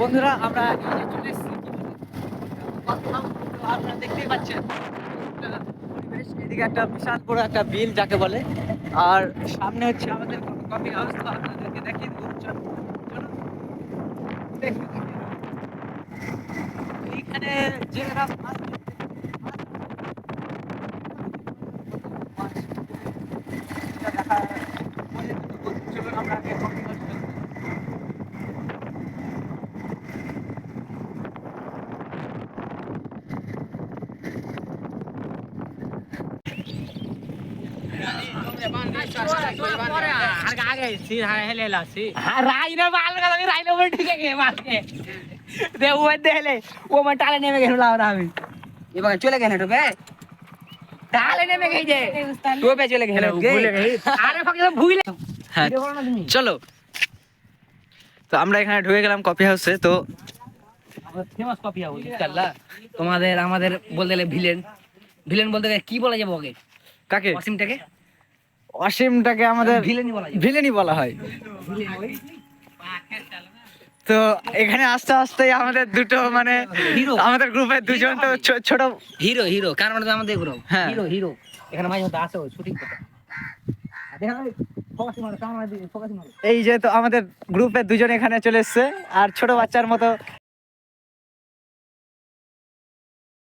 বন্ধুরা আমরা এই যে চলে এসেছি আপনারা দেখতেই পাচ্ছেন পরিবেশ, এদিকে একটা বিশাল বড় একটা বিল যাকে বলে, আর সামনে হচ্ছে আমাদের কফি হাউস। তো আপনাদেরকে দেখিয়ে দেবো, চলুন। দেখুন, এইখানে জেলেরা মাছ দেখা, চলুন আমরা আগে কফি হাউস। চলে গেলে টোপে তাহলে নেমে গেছে টোপে চলে গেলে আরে ভুলে হ্যাঁ, চলো। তো আমরা এখানে ঢুকে গেলাম কফি হাউসে। তো ফেমাস কফি হাউস তোমাদের আমাদের বলতে গেলে ভিলেন ভিলেন বলতে গেলে কি বলা যাবে ওকে কাকে? অসীমটাকে অসীমটাকে আমাদের ভিলেনই বলা হয়। তো এখানে আস্তে আস্তে আমাদের দুটো মানে হিরো আমাদের গ্রুপের দুজন তো ছোট হিরো হিরো কারণ মানে আমাদের গ্রুপ হ্যাঁ। হিরো হিরো এখানে মাঝে মধ্যে আসে শুটিং করতে এই যে তো আমাদের গ্রুপের দুজন এখানে চলে এসছে, আর ছোট বাচ্চার মতো